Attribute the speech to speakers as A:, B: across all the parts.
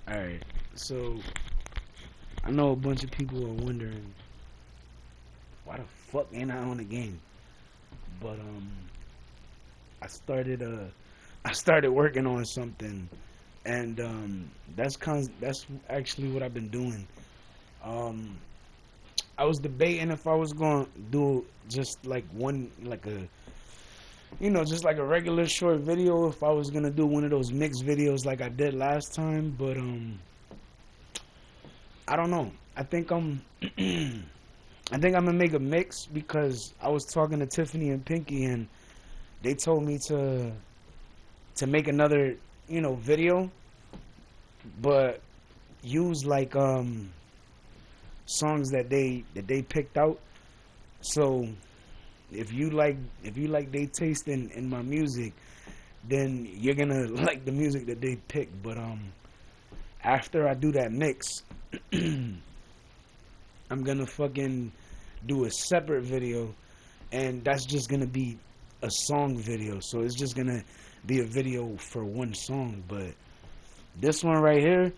A: Alright, so I know a bunch of people are wondering why the fuck ain't I on the game? But I started I started working on something, and that's actually what I've been doing. Um, I was debating if I was going to do just like one, like a, just like a regular short video, if I was gonna do one of those mixed videos like I did last time. But I don't know. I think I'm I think I'm gonna make a mix because I was talking to Tiffany and Pinky, and they told me to make another, video, but use like songs that they picked out. So if you like they taste in my music, then you're gonna like the music that they picked. But after I do that mix, I'm gonna fucking do a separate video, and that's just gonna be a song video. So it's just gonna be a video for one song. But this one right here,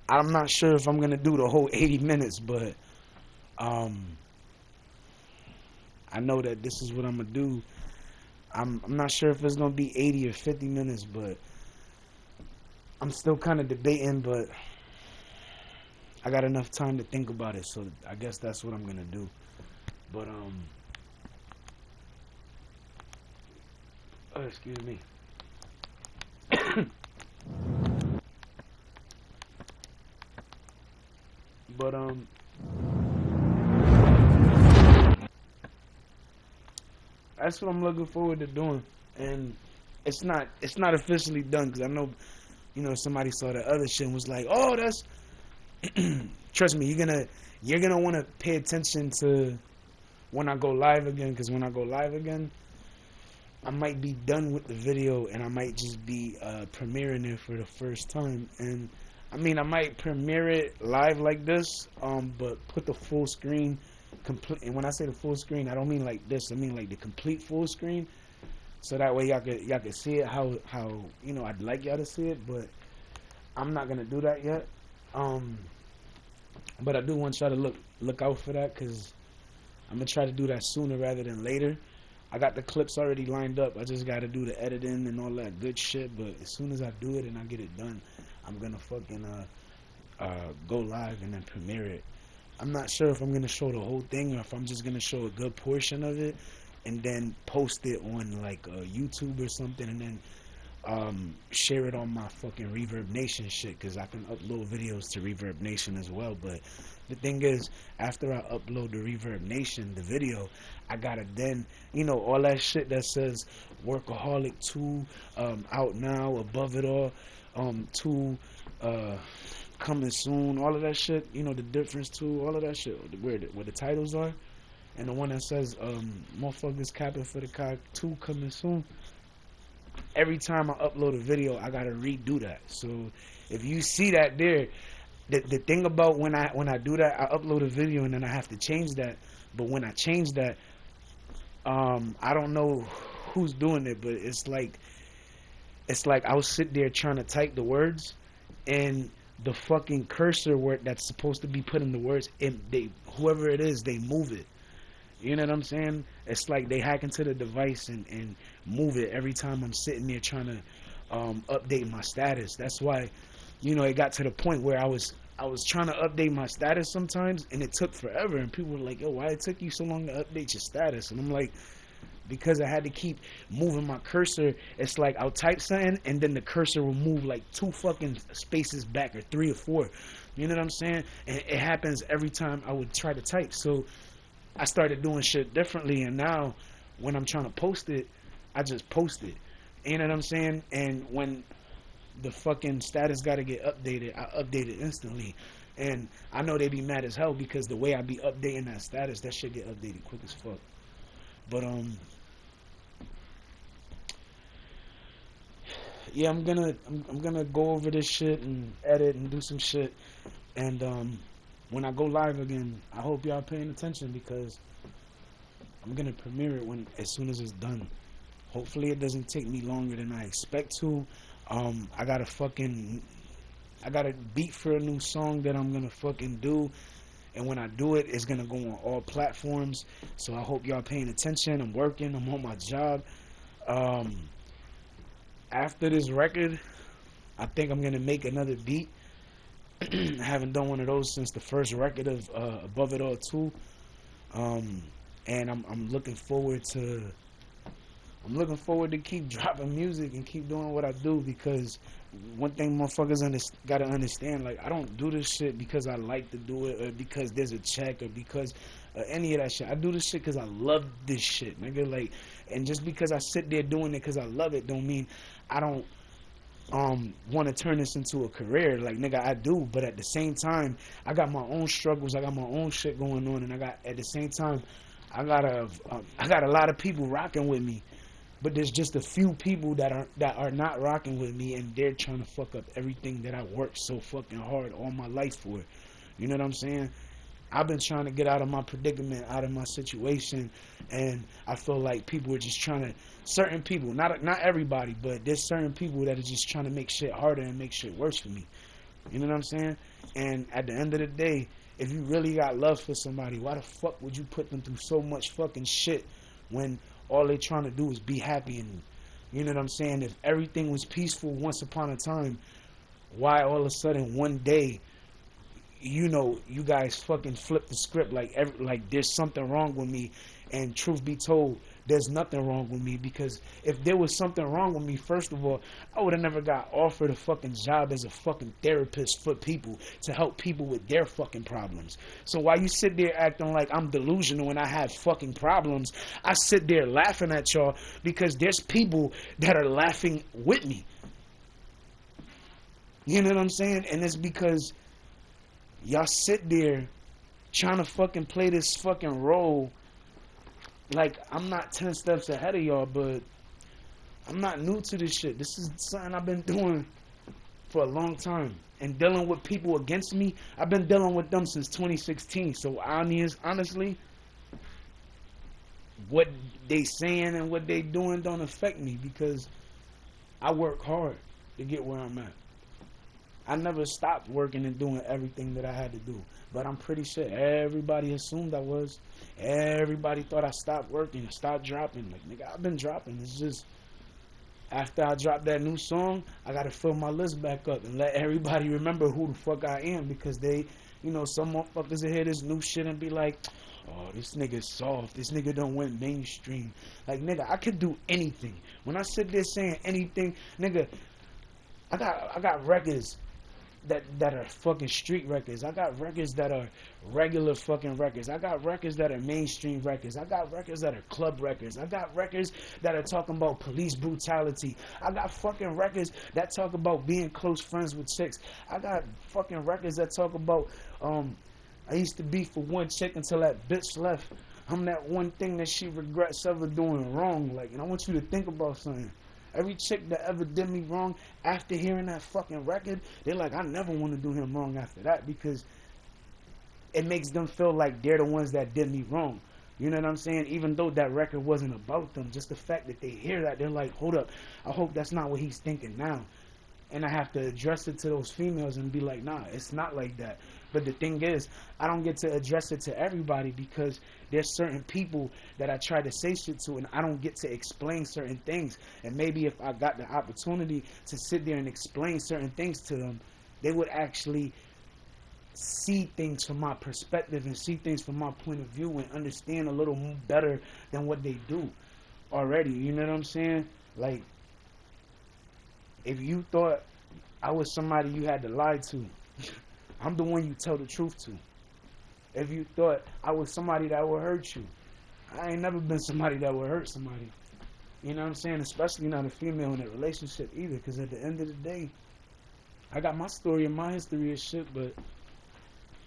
A: I'm not sure if I'm gonna do the whole 80 minutes, but um, I know that this is what I'm gonna do. I'm not sure if it's gonna be 80 or 50 minutes, but I'm still kind of debating. But I got enough time to think about it, so I guess that's what I'm gonna do. But oh, excuse me. But that's what I'm looking forward to doing, and it's not officially done because I know somebody saw the other shit and was like, oh, that's trust me, you're gonna want to pay attention to when I go live again, because when I go live again, I might be done with the video and I might just be premiering it for the first time. And I mean, I might premiere it live like this, but put the full screen complete. And when I say the full screen, I don't mean like this. I mean like the complete full screen, so that way y'all could see it how I'd like y'all to see it. But I'm not gonna do that yet. Um, but I do want y'all to look out for that, because I'm gonna try to do that sooner rather than later. I got the clips already lined up. I just gotta do the editing and all that good shit. But as soon as I do it and I get it done, I'm gonna fucking go live and then premiere it. I'm not sure if I'm gonna show the whole thing or if I'm just gonna show a good portion of it and then post it on like YouTube or something, and then share it on my fucking Reverb Nation shit, because I can upload videos to Reverb Nation as well. But the thing is, after I upload the Reverb Nation, the video, I gotta then, all that shit that says Workaholic 2, out now, above it all, 2, coming soon, all of that shit, the difference too, all of that shit, where the titles are, and the one that says, motherfuckers capping for the cock 2 coming soon. Every time I upload a video, I gotta redo that. So if you see that there, the thing about when I do that, I upload a video and then I have to change that. But when I change that, I don't know who's doing it, but it's like I'll sit there trying to type the words, and the fucking cursor word that's supposed to be put in the words, and whoever it is, they move it. You know what I'm saying? It's like they hack into the device and move it every time I'm sitting there trying to update my status. That's why, it got to the point where I was trying to update my status sometimes, and it took forever. And people were like, "Yo, why it took you so long to update your status?" And I'm like, because I had to keep moving my cursor. It's like I'll type something, and then the cursor will move like 2 fucking spaces back, or 3 or 4. You know what I'm saying? And it happens every time I would try to type. So I started doing shit differently, and now when I'm trying to post it, I just post it. You know what I'm saying? And when the fucking status got to get updated, I update it instantly. And I know they be mad as hell because the way I be updating that status, that shit get updated quick as fuck. But yeah, I'm gonna go over this shit and edit and do some shit. And when I go live again, I hope y'all paying attention, because I'm gonna premiere it as soon as it's done. Hopefully it doesn't take me longer than I expect to. I gotta fucking I got a beat for a new song that I'm gonna fucking do, and when I do it, it's gonna go on all platforms. So I hope y'all paying attention. I'm working. I'm on my job. Um, After this record, I think I'm gonna make another beat. I haven't done one of those since the first record of Above It All 2. Um, and I'm looking forward to keep dropping music and keep doing what I do, because one thing motherfuckers gotta understand, like, I don't do this shit because I like to do it or because there's a check or because any of that shit. I do this shit because I love this shit, nigga. Like, and just because I sit there doing it because I love it don't mean I don't want to turn this into a career. Like, nigga, I do, but at the same time, I got my own struggles, I got my own shit going on, and I got, at the same time, I got a lot of people rocking with me, but there's just a few people that are not rocking with me, and they're trying to fuck up everything that I worked so fucking hard all my life for. You know what I'm saying? I've been trying to get out of my predicament, out of my situation, and I feel like people are just trying to, certain people, not everybody, but there's certain people that are just trying to make shit harder and make shit worse for me. You know what I'm saying? And at the end of the day, if you really got love for somebody, why the fuck would you put them through so much fucking shit when all they trying to do is be happy? And you know what I'm saying? If everything was peaceful once upon a time, why all of a sudden one day, you know, you guys fucking flip the script like there's something wrong with me? And truth be told, there's nothing wrong with me, because if there was something wrong with me, first of all, I would have never got offered a fucking job as a fucking therapist for people, to help people with their fucking problems. So while you sit there acting like I'm delusional and I have fucking problems, I sit there laughing at y'all because there's people that are laughing with me. You know what I'm saying? And it's because y'all sit there trying to fucking play this fucking role like I'm not 10 steps ahead of y'all, but I'm not new to this shit. This is something I've been doing for a long time. And dealing with people against me, I've been dealing with them since 2016. So honestly, what they saying and what they doing don't affect me, because I work hard to get where I'm at. I never stopped working and doing everything that I had to do. But I'm pretty sure everybody assumed I was. Everybody thought I stopped working, I stopped dropping. Like, nigga, I've been dropping. It's just, after I drop that new song, I gotta fill my list back up and let everybody remember who the fuck I am, because they, you know, some motherfuckers will hear this new shit and be like, oh, this nigga's soft, this nigga don't went mainstream. Like, nigga, I could do anything. When I sit there saying anything, nigga, I got records that are fucking street records. I got records that are regular fucking records. I got records that are mainstream records. I got records that are club records. I got records that are talking about police brutality. I got fucking records that talk about being close friends with chicks. I got fucking records that talk about I used to be for one chick until that bitch left. I'm that one thing that she regrets ever doing wrong. Like, and I want you to think about something. Every chick that ever did me wrong, after hearing that fucking record, they're like, I never want to do him wrong after that, because it makes them feel like they're the ones that did me wrong. You know what I'm saying? Even though that record wasn't about them, just the fact that they hear that, they're like, hold up, I hope that's not what he's thinking now. And I have to address it to those females and be like, nah, it's not like that. But the thing is, I don't get to address it to everybody, because there's certain people that I try to say shit to, and I don't get to explain certain things. And maybe if I got the opportunity to sit there and explain certain things to them, they would actually see things from my perspective and see things from my point of view and understand a little better than what they do already. You know what I'm saying? Like, if you thought I was somebody you had to lie to, I'm the one you tell the truth to. If you thought I was somebody that would hurt you, I ain't never been somebody that would hurt somebody. You know what I'm saying? Especially not a female in a relationship either, because at the end of the day, I got my story and my history of shit, but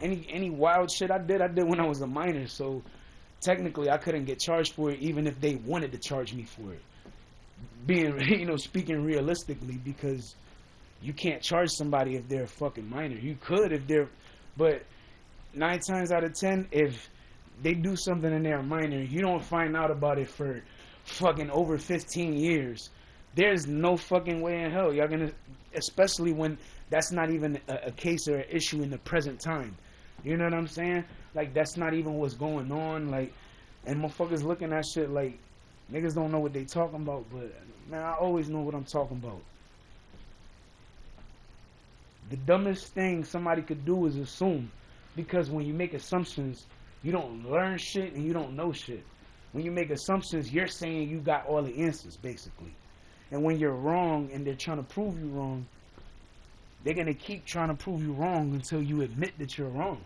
A: any wild shit I did when I was a minor, so technically I couldn't get charged for it even if they wanted to charge me for it. Being, you know, speaking realistically, because you can't charge somebody if they're a fucking minor. You could if they're, but 9 times out of 10, if they do something and they're a minor, you don't find out about it for fucking over 15 years. There's no fucking way in hell y'all gonna, especially when that's not even a case or an issue in the present time. You know what I'm saying? Like, that's not even what's going on. Like, and motherfuckers looking at shit like niggas don't know what they talking about. But man, I always know what I'm talking about. The dumbest thing somebody could do is assume, because when you make assumptions, you don't learn shit and you don't know shit. When you make assumptions, you're saying you got all the answers, basically. And when you're wrong and they're trying to prove you wrong, they're going to keep trying to prove you wrong until you admit that you're wrong.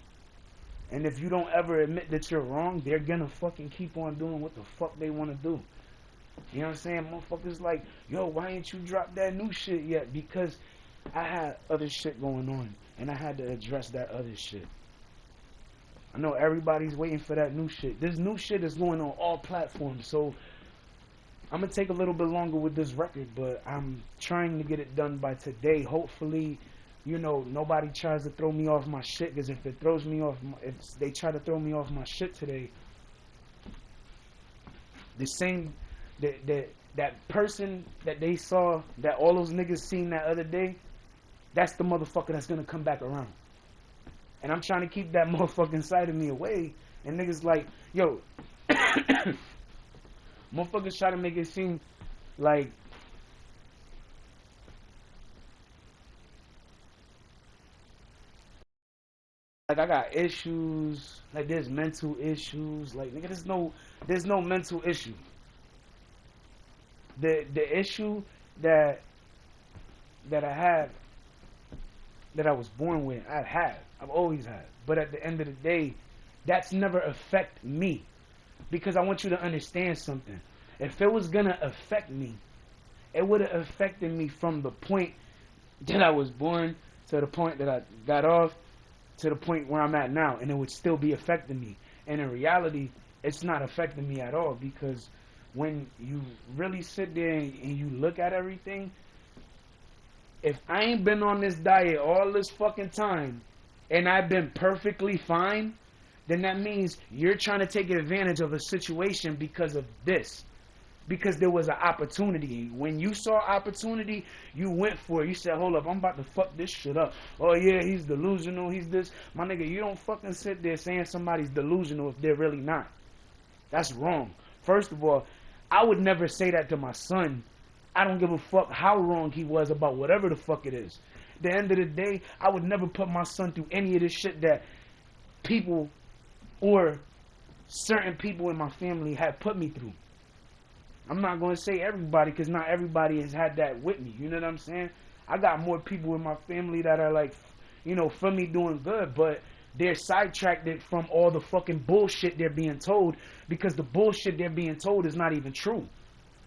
A: And if you don't ever admit that you're wrong, they're going to fucking keep on doing what the fuck they want to do. You know what I'm saying? Motherfuckers like, yo, why ain't you dropped that new shit yet? Because I had other shit going on, and I had to address that other shit. I know everybody's waiting for that new shit. This new shit is going on all platforms, so I'm going to take a little bit longer with this record, but I'm trying to get it done by today. Hopefully, you know, nobody tries to throw me off my shit, because if it throws me off, if they try to throw me off my shit today, the same, that person that they saw, that all those niggas seen that other day, that's the motherfucker that's going to come back around. And I'm trying to keep that motherfucking side of me away. And niggas like, yo, motherfuckers try to make it seem like I got issues, like there's mental issues. Like, nigga, there's no mental issue. The issue that I have, that I was born with, I've always had. But at the end of the day, that's never affect me. Because I want you to understand something. If it was gonna affect me, it would have affected me from the point that I was born to the point that I got off to the point where I'm at now, and it would still be affecting me. And in reality, it's not affecting me at all, because when you really sit there and you look at everything, if I ain't been on this diet all this fucking time and I've been perfectly fine, then that means you're trying to take advantage of a situation because of this. Because there was an opportunity. When you saw opportunity, you went for it. You said, hold up, I'm about to fuck this shit up. Oh yeah, he's delusional, he's this. My nigga, you don't fucking sit there saying somebody's delusional if they're really not. That's wrong. First of all, I would never say that to my son. I don't give a fuck how wrong he was about whatever the fuck it is. At the end of the day, I would never put my son through any of this shit that people or certain people in my family have put me through. I'm not going to say everybody, because not everybody has had that with me. You know what I'm saying? I got more people in my family that are like, you know, for me doing good, but they're sidetracked from all the fucking bullshit they're being told, because the bullshit they're being told is not even true.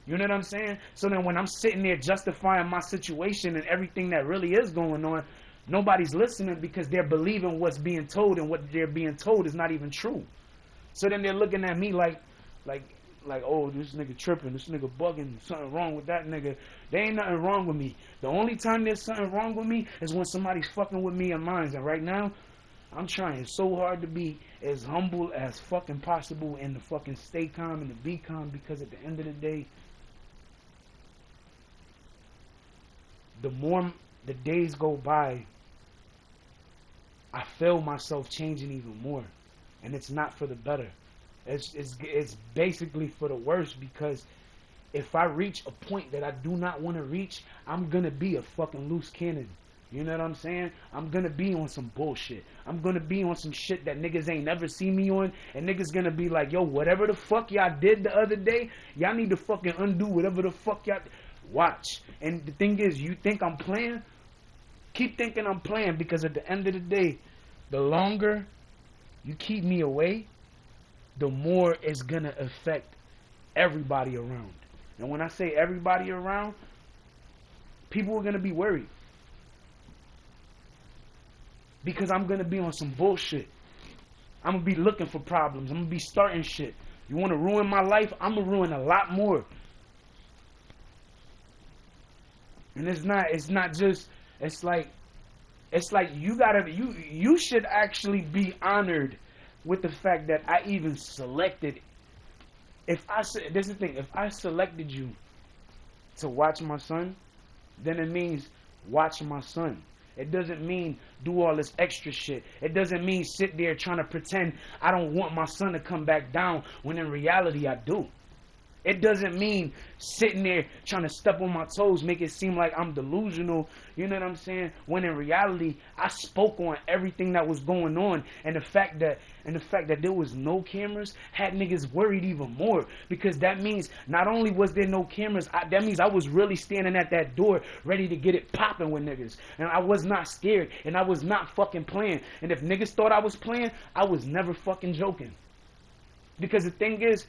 A: You know what I'm saying? So then when I'm sitting there justifying my situation and everything that really is going on, nobody's listening, because they're believing what's being told, and what they're being told is not even true. So then they're looking at me like, oh, this nigga tripping, this nigga bugging, something wrong with that nigga. There ain't nothing wrong with me. The only time there's something wrong with me is when somebody's fucking with me and mine. And right now, I'm trying so hard to be as humble as fucking possible, and to fucking stay calm and to be calm, because at the end of the day, the more the days go by, I feel myself changing even more. And it's not for the better. It's basically for the worse, because if I reach a point that I do not want to reach, I'm going to be a fucking loose cannon. You know what I'm saying? I'm going to be on some bullshit. I'm going to be on some shit that niggas ain't never seen me on. And niggas going to be like, yo, whatever the fuck y'all did the other day, y'all need to fucking undo whatever the fuck y'all... Watch. And the thing is, you think I'm playing? Keep thinking I'm playing, because at the end of the day, the longer you keep me away, the more it's going to affect everybody around. And when I say everybody around, people are going to be worried. Because I'm going to be on some bullshit. I'm going to be looking for problems. I'm going to be starting shit. You want to ruin my life? I'm going to ruin a lot more. And it's not just, it's like you should actually be honored with the fact that I even selected. This is the thing, if I selected you to watch my son, then it means watch my son. It doesn't mean do all this extra shit. It doesn't mean sit there trying to pretend I don't want my son to come back down when in reality I do. It doesn't mean sitting there trying to step on my toes, make it seem like I'm delusional, you know what I'm saying? When in reality, I spoke on everything that was going on, and the fact that there was no cameras had niggas worried even more, because that means not only was there no cameras, that means I was really standing at that door ready to get it popping with niggas, and I was not scared, and I was not fucking playing. And if niggas thought I was playing, I was never fucking joking. Because the thing is,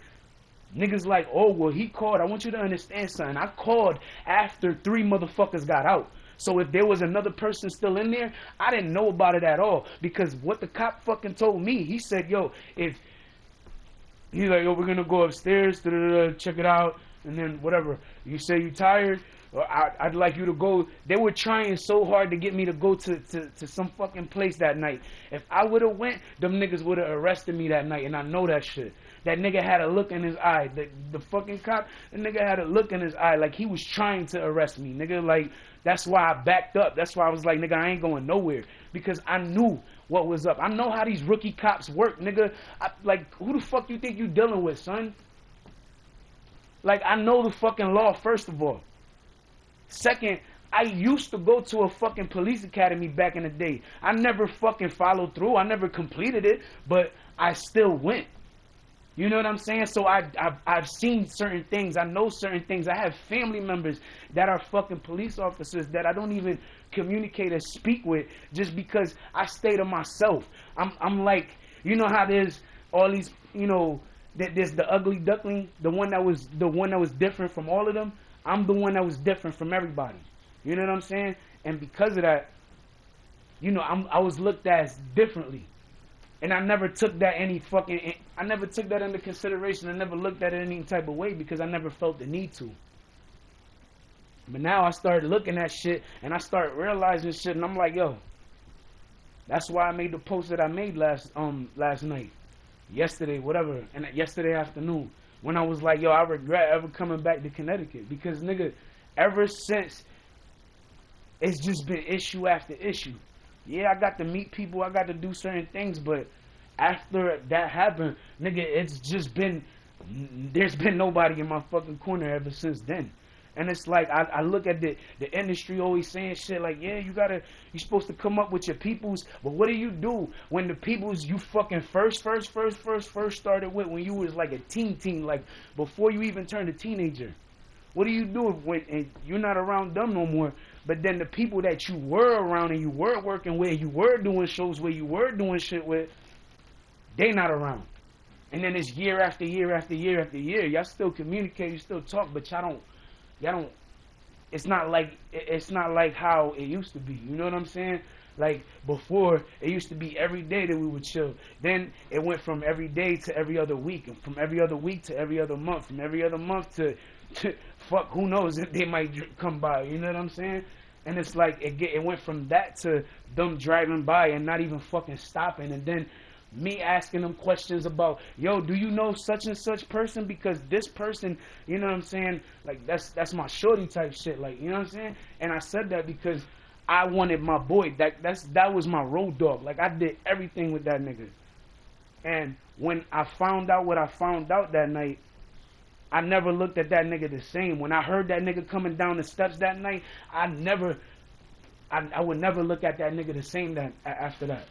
A: niggas like, oh, well, he called. I want you to understand something. I called after 3 motherfuckers got out. So if there was another person still in there, I didn't know about it at all. Because what the cop fucking told me, he said, yo, if he's like, yo, we're going to go upstairs, check it out, and then whatever. You say you tired, or I'd like you to go. They were trying so hard to get me to go to some fucking place that night. If I would have went, them niggas would have arrested me that night, and I know that shit. That nigga had a look in his eye. The fucking cop, the nigga had a look in his eye like he was trying to arrest me, nigga. Like, that's why I backed up. That's why I was like, nigga, I ain't going nowhere. Because I knew what was up. I know how these rookie cops work, nigga. Like, who the fuck you think you dealing with, son? Like, I know the fucking law, first of all. Second, I used to go to a fucking police academy back in the day. I never fucking followed through. I never completed it, but I still went. You know what I'm saying? So I've seen certain things. I know certain things. I have family members that are fucking police officers that I don't even communicate or speak with just because I stay to myself. I'm like, you know how there's all these, you know, there's the ugly duckling, the one that was different from all of them. I'm the one that was different from everybody. You know what I'm saying? And because of that, you know, I was looked at differently. And I never took that into consideration. I never looked at it any type of way because I never felt the need to. But now I started looking at shit and I started realizing shit, and I'm like, yo, that's why I made the post that I made last night, yesterday, whatever, and yesterday afternoon, when I was like, yo, I regret ever coming back to Connecticut, because nigga, ever since, it's just been issue after issue. Yeah, I got to meet people, I got to do certain things, but after that happened, nigga, it's just been, there's been nobody in my fucking corner ever since then. And it's like, I look at the industry always saying shit like, yeah, you're supposed to come up with your peoples, but what do you do when the peoples you fucking first started with, when you was like a teen, like before you even turned a teenager? What do you do when you're not around them no more? But then the people that you were around and you were working with, you were doing shows with, you were doing shit with, they not around. And then it's year after year after year after year. Y'all still communicate, you still talk, but y'all don't. It's not like how it used to be. You know what I'm saying? Like before, it used to be every day that we would chill. Then it went from every day to every other week, and from every other week to every other month, from every other month to fuck, who knows if they might come by. You know what I'm saying? And it's like it went from that to them driving by and not even fucking stopping, and then me asking them questions about, yo, do you know such and such person? Because this person, you know what I'm saying? Like, that's my shorty type shit. Like, you know what I'm saying? And I said that because I wanted my boy. That was my road dog. Like, I did everything with that nigga. And when I found out what I found out that night, I never looked at that nigga the same. When I heard that nigga coming down the steps that night, I would never look at that nigga the same after that.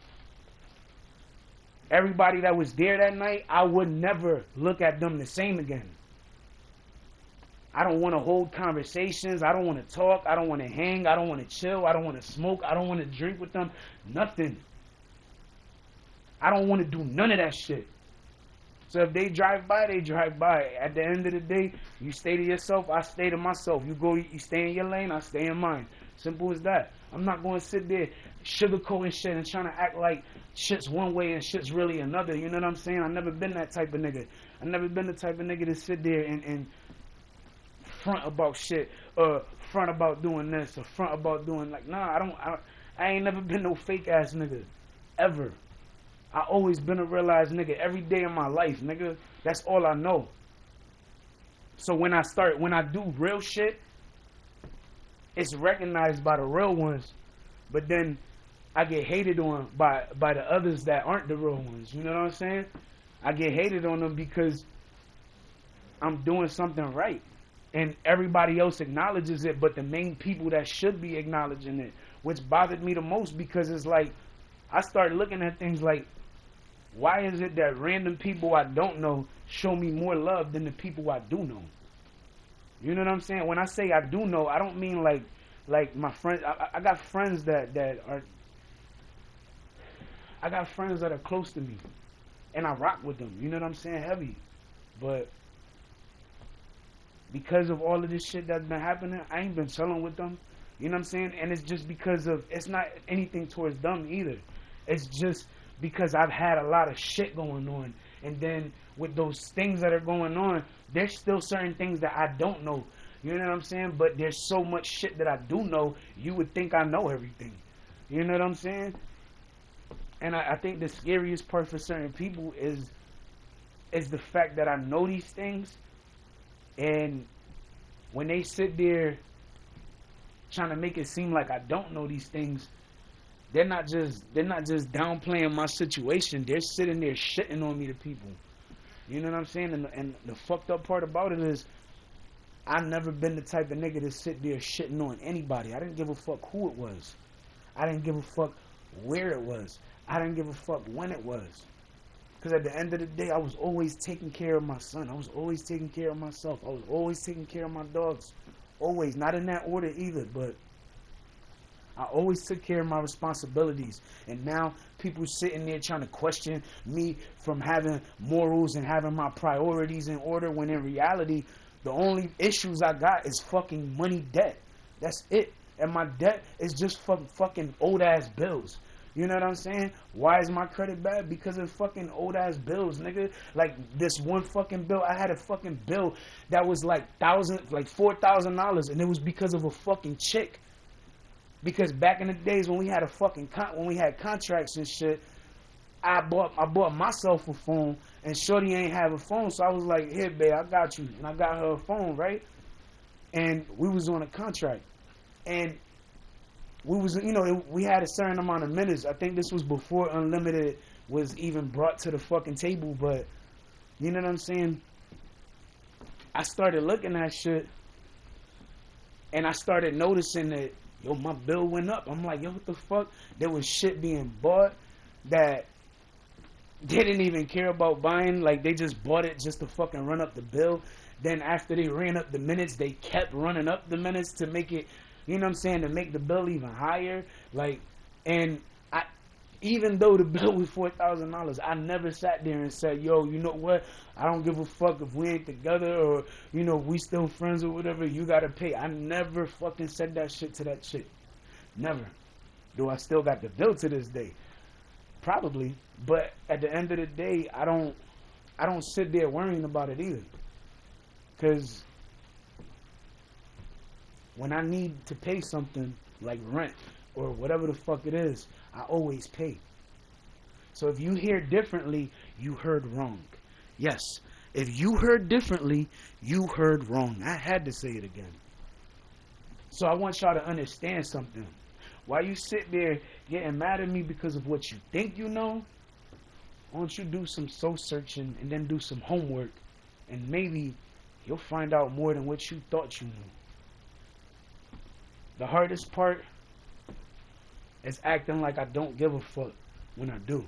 A: Everybody that was there that night, I would never look at them the same again. I don't want to hold conversations. I don't want to talk. I don't want to hang. I don't want to chill. I don't want to smoke. I don't want to drink with them. Nothing. I don't want to do none of that shit. So if they drive by, they drive by. At the end of the day, you stay to yourself, I stay to myself. You stay in your lane, I stay in mine. Simple as that. I'm not going to sit there sugarcoating shit and trying to act like shit's one way and shit's really another. You know what I'm saying? I've never been that type of nigga. I've never been the type of nigga to sit there and front about shit, or front about doing this, or front about doing, like, nah, I ain't never been no fake ass nigga. Ever. I always been a realized nigga every day of my life, nigga. That's all I know. So when I do real shit, it's recognized by the real ones. but then I get hated on by the others that aren't the real ones. You know what I'm saying? I get hated on them because I'm doing something right. And everybody else acknowledges it, but the main people that should be acknowledging it, which bothered me the most, because it's like, I started looking at things like, why is it that random people I don't know show me more love than the people I do know? You know what I'm saying? When I say I do know, I don't mean like my friends. I got friends that are, I got friends that are close to me, and I rock with them. You know what I'm saying? Heavy. But because of all of this shit that's been happening, I ain't been chilling with them. You know what I'm saying? And it's just because of, it's not anything towards them either. It's just because I've had a lot of shit going on. And then with those things that are going on, there's still certain things that I don't know. You know what I'm saying? But there's so much shit that I do know, you would think I know everything. You know what I'm saying? And I think the scariest part for certain people is the fact that I know these things, and when they sit there trying to make it seem like I don't know these things, they're not just downplaying my situation. They're sitting there shitting on me to people. You know what I'm saying? And the fucked up part about it is, I've never been the type of nigga to sit there shitting on anybody. I didn't give a fuck who it was. I didn't give a fuck where it was. I didn't give a fuck when it was. Because at the end of the day, I was always taking care of my son. I was always taking care of myself. I was always taking care of my dogs. Always. Not in that order either, but I always took care of my responsibilities. And now people sitting there trying to question me from having morals and having my priorities in order, when in reality, the only issues I got is fucking money debt. That's it. And my debt is just fucking old ass bills. You know what I'm saying? Why is my credit bad? Because of fucking old ass bills, nigga. Like this one fucking bill, I had a fucking bill that was like $4,000, and it was because of a fucking chick. Because back in the days when we had when we had contracts and shit, I bought myself a phone, and shorty ain't have a phone, so I was like, here, babe, I got you, and I got her a phone, right? And we was on a contract, and we was, we had a certain amount of minutes. I think this was before unlimited was even brought to the fucking table, but you know what I'm saying? I started looking at shit, and I started noticing that, yo, my bill went up. I'm like, yo, what the fuck? There was shit being bought that they didn't even care about buying. Like, they just bought it just to fucking run up the bill. Then after they ran up the minutes, they kept running up the minutes to make it, you know what I'm saying, to make the bill even higher. Like, and even though the bill was $4,000, I never sat there and said, yo, you know what? I don't give a fuck if we ain't together, or, we still friends or whatever. You gotta pay. I never fucking said that shit to that chick. Never. Do I still got the bill to this day? Probably. But at the end of the day, I don't sit there worrying about it either. Because when I need to pay something like rent or whatever the fuck it is, I always pay. So if you hear differently, you heard wrong. Yes, if you heard differently, you heard wrong. I had to say it again. So I want y'all to understand something. While you sit there getting mad at me because of what you think you know, why don't you do some soul searching and then do some homework, and maybe you'll find out more than what you thought you knew. The hardest part is acting like I don't give a fuck when I do.